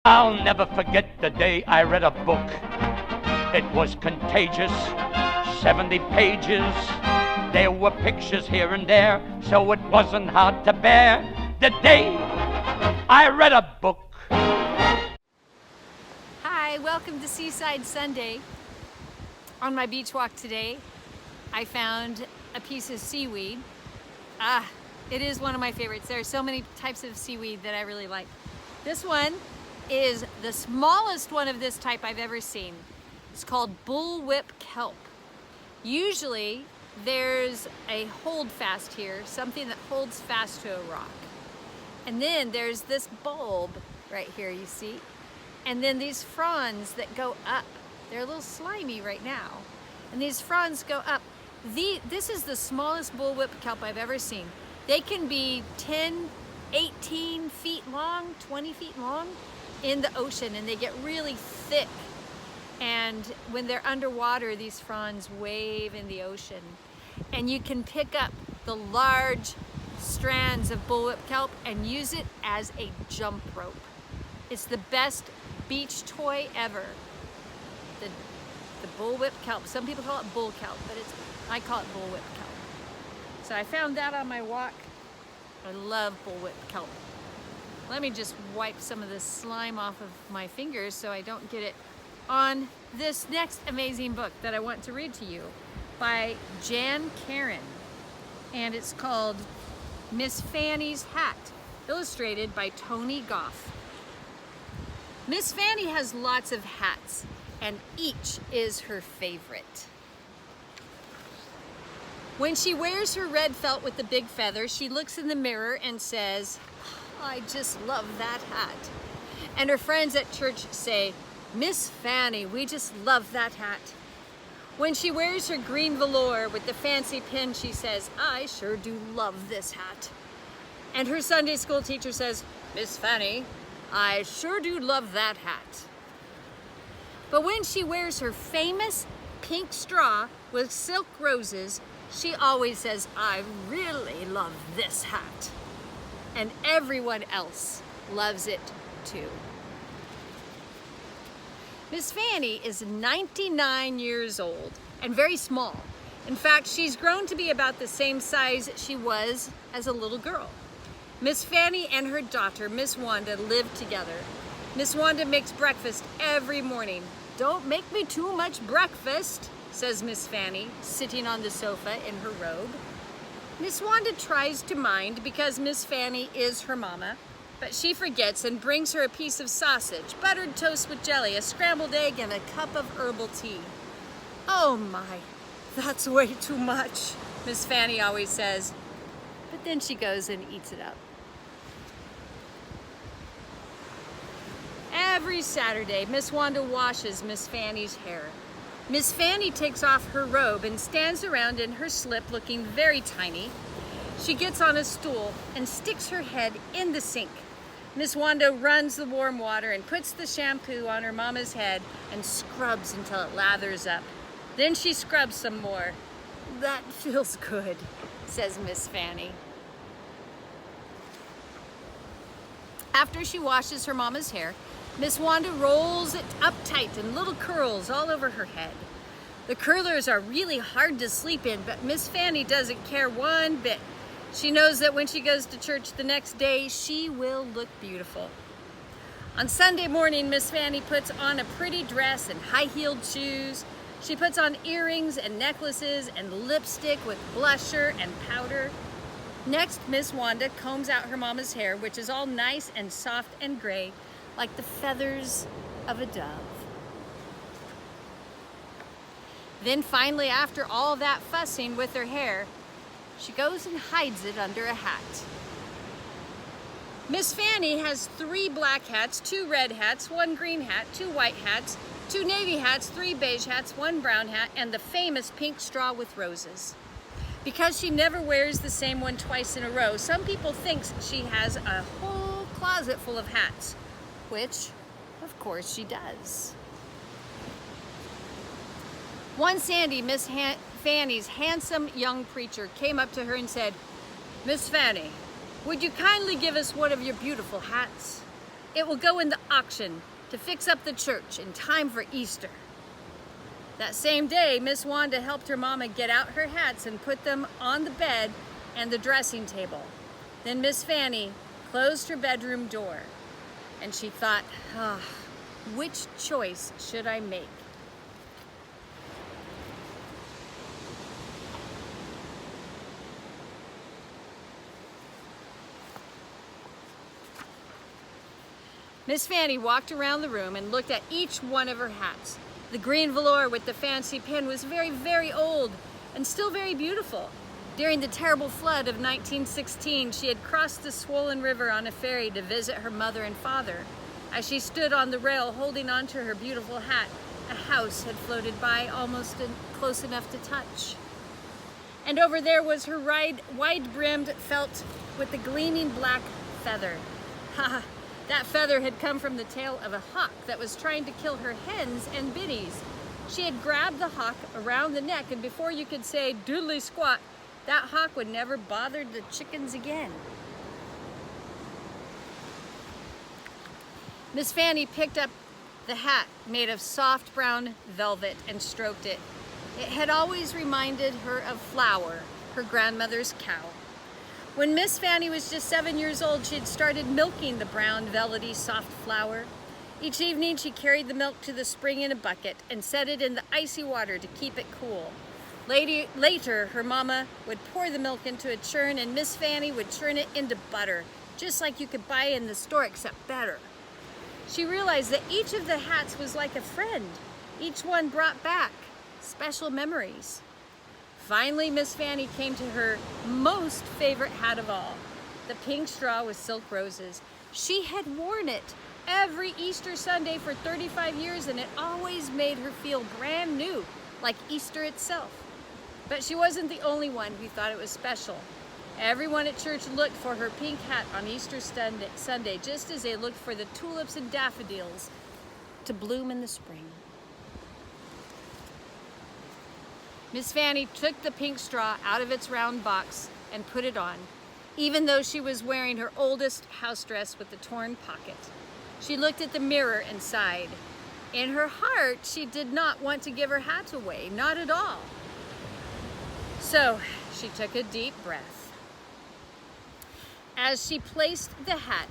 I'll never forget the day I read a book. It was contagious, 70 pages. There were pictures here and there, so it wasn't hard to bear. The day I read a book. Hi, welcome to Seaside Sunday. On my beach walk today, I found a piece of seaweed. It is one of my favorites. There are so many types of seaweed that I really like. This one is the smallest one of this type I've ever seen. It's called Bull Whip Kelp. Usually there's a hold fast here, something that holds fast to a rock. And then there's this bulb right here, you see? And then these fronds that go up. They're a little slimy right now. And these fronds go up. This is the smallest Bull Whip Kelp I've ever seen. They can be 10, 18 feet long, 20 feet long in the ocean, and they get really thick. And when they're underwater, these fronds wave in the ocean. And you can pick up the large strands of Bull Whip Kelp and use it as a jump rope. It's the best beach toy ever. The Bull Whip Kelp. Some people call it bull kelp, but I call it Bull Whip Kelp. So I found that on my walk. I love Bull Whip Kelp. Let me just wipe some of this slime off of my fingers so I don't get it on this next amazing book that I want to read to you by Jan Karon. And it's called Miss Fannie's Hat, illustrated by Tony Goff. Miss Fannie has lots of hats, and each is her favorite. When she wears her red felt with the big feather, she looks in the mirror and says, "I just love that hat." And her friends at church say, "Miss Fannie, we just love that hat." When she wears her green velour with the fancy pin, she says, "I sure do love this hat." And her Sunday school teacher says, "Miss Fannie, I sure do love that hat." But when she wears her famous pink straw with silk roses, she always says, "I really love this hat." And everyone else loves it too. Miss Fannie is 99 years old and very small. In fact, she's grown to be about the same size she was as a little girl. Miss Fannie and her daughter, Miss Wanda, live together. Miss Wanda makes breakfast every morning. "Don't make me too much breakfast," says Miss Fannie, sitting on the sofa in her robe. Miss Wanda tries to mind because Miss Fannie is her mama, but she forgets and brings her a piece of sausage, buttered toast with jelly, a scrambled egg, and a cup of herbal tea. "Oh my, that's way too much," Miss Fannie always says, but then she goes and eats it up. Every Saturday, Miss Wanda washes Miss Fannie's hair. Miss Fannie takes off her robe and stands around in her slip looking very tiny. She gets on a stool and sticks her head in the sink. Miss Wanda runs the warm water and puts the shampoo on her mama's head and scrubs until it lathers up. Then she scrubs some more. "That feels good," says Miss Fannie. After she washes her mama's hair, Miss Wanda rolls it up tight in little curls all over her head. The curlers are really hard to sleep in, but Miss Fannie doesn't care one bit. She knows that when she goes to church the next day, she will look beautiful. On Sunday morning, Miss Fannie puts on a pretty dress and high-heeled shoes. She puts on earrings and necklaces and lipstick with blusher and powder. Next, Miss Wanda combs out her mama's hair, which is all nice and soft and gray, like the feathers of a dove. Then finally, after all that fussing with her hair, she goes and hides it under a hat. Miss Fannie has 3 black hats, 2 red hats, 1 green hat, 2 white hats, 2 navy hats, 3 beige hats, 1 brown hat, and the famous pink straw with roses. Because she never wears the same one twice in a row, some people think she has a whole closet full of hats, which, of course, she does. One Sandy, Miss Fannie's handsome young preacher, came up to her and said, "Miss Fannie, would you kindly give us one of your beautiful hats? It will go in the auction to fix up the church in time for Easter. That same day, Miss Wanda helped her mama get out her hats and put them on the bed and the dressing table. Then Miss Fannie closed her bedroom door, and she thought, which choice should I make? Miss Fannie walked around the room and looked at each one of her hats. The green velour with the fancy pin was very, very old and still very beautiful. During the terrible flood of 1916, she had crossed the swollen river on a ferry to visit her mother and father. As she stood on the rail holding onto her beautiful hat, a house had floated by almost close enough to touch. And over there was her wide-brimmed felt with the gleaming black feather. Ha! That feather had come from the tail of a hawk that was trying to kill her hens and biddies. She had grabbed the hawk around the neck, and before you could say doodly squat, that hawk would never bother the chickens again. Miss Fannie picked up the hat made of soft brown velvet and stroked it. It had always reminded her of Flower, her grandmother's cow. When Miss Fannie was just 7 years old, she had started milking the brown, velvety, soft flower. Each evening, she carried the milk to the spring in a bucket and set it in the icy water to keep it cool. Later, her mama would pour the milk into a churn, and Miss Fannie would churn it into butter, just like you could buy in the store, except better. She realized that each of the hats was like a friend. Each one brought back special memories. Finally, Miss Fannie came to her most favorite hat of all, the pink straw with silk roses. She had worn it every Easter Sunday for 35 years, and it always made her feel brand new, like Easter itself. But she wasn't the only one who thought it was special. Everyone at church looked for her pink hat on Easter Sunday, just as they looked for the tulips and daffodils to bloom in the spring. Miss Fannie took the pink straw out of its round box and put it on, even though she was wearing her oldest house dress with the torn pocket. She looked at the mirror and sighed. In her heart, she did not want to give her hat away, not at all. So she took a deep breath. As she placed the hat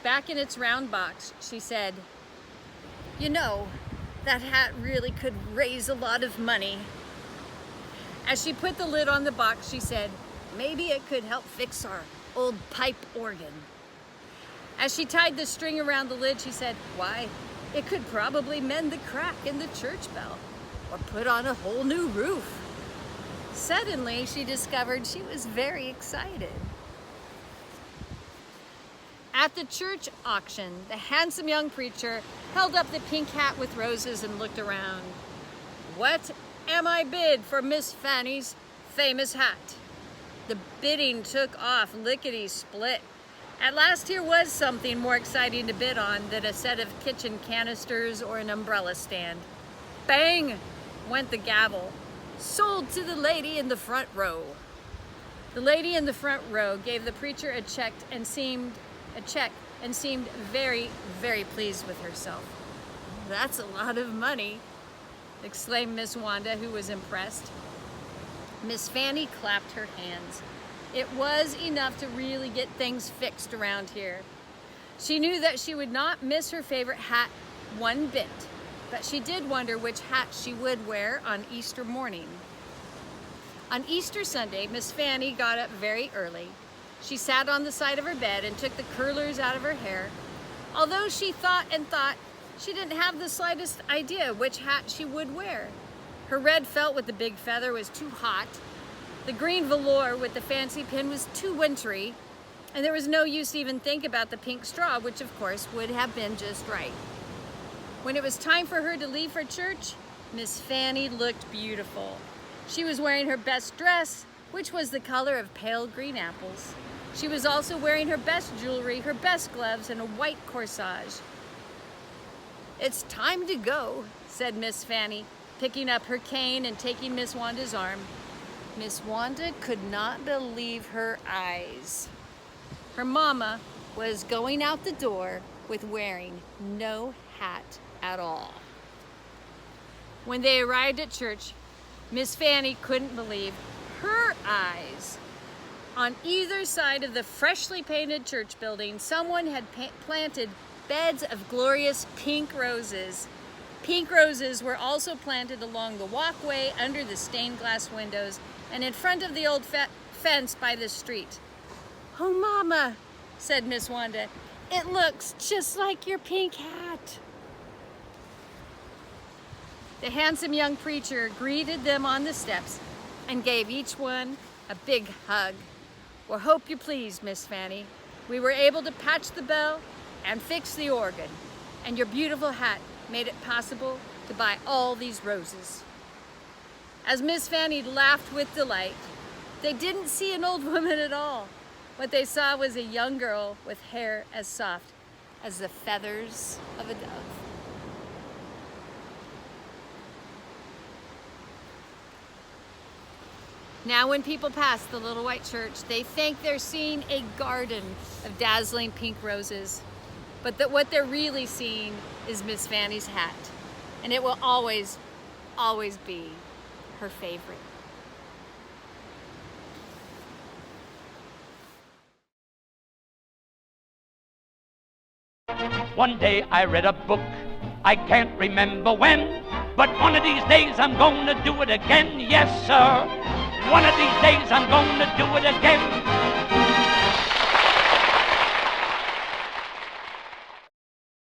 back in its round box, she said, "You know, that hat really could raise a lot of money." As she put the lid on the box, she said, "Maybe it could help fix our old pipe organ." As she tied the string around the lid, she said, "Why, it could probably mend the crack in the church bell or put on a whole new roof." Suddenly, she discovered she was very excited. At the church auction, the handsome young preacher held up the pink hat with roses and looked around. "What am I bid for Miss Fannie's famous hat?" The bidding took off lickety-split. At last, here was something more exciting to bid on than a set of kitchen canisters or an umbrella stand. Bang went the gavel. "Sold to the lady in the front row." The lady in the front row gave the preacher a check and seemed very, very pleased with herself. "That's a lot of money," exclaimed Miss Wanda, who was impressed. Miss Fannie clapped her hands. It was enough to really get things fixed around here. She knew that she would not miss her favorite hat one bit, but she did wonder which hat she would wear on Easter morning. On Easter Sunday, Miss Fannie got up very early. She sat on the side of her bed and took the curlers out of her hair. Although she thought and thought, she didn't have the slightest idea which hat she would wear. Her red felt with the big feather was too hot. The green velour with the fancy pin was too wintry. And there was no use to even think about the pink straw, which of course would have been just right. When it was time for her to leave for church, Miss Fannie looked beautiful. She was wearing her best dress, which was the color of pale green apples. She was also wearing her best jewelry, her best gloves, and a white corsage. "It's time to go," said Miss Fannie, picking up her cane and taking Miss Wanda's arm. Miss Wanda could not believe her eyes. Her mama was going out the door with wearing no hat at all. When they arrived at church, Miss Fannie couldn't believe her eyes. On either side of the freshly painted church building, someone had planted beds of glorious pink roses. Pink roses were also planted along the walkway, under the stained glass windows, and in front of the old fence by the street. "Oh, Mama," said Miss Wanda, "it looks just like your pink hat." The handsome young preacher greeted them on the steps and gave each one a big hug. "Well, hope you please, Miss Fannie. We were able to patch the bell and fix the organ, and your beautiful hat made it possible to buy all these roses." As Miss Fannie laughed with delight, they didn't see an old woman at all. What they saw was a young girl with hair as soft as the feathers of a dove. Now when people pass the little white church, they think they're seeing a garden of dazzling pink roses. But what they're really seeing is Miss Fannie's hat. And it will always, always be her favorite. One day I read a book, I can't remember when, but one of these days I'm gonna do it again, yes sir. One of these days I'm gonna do it again.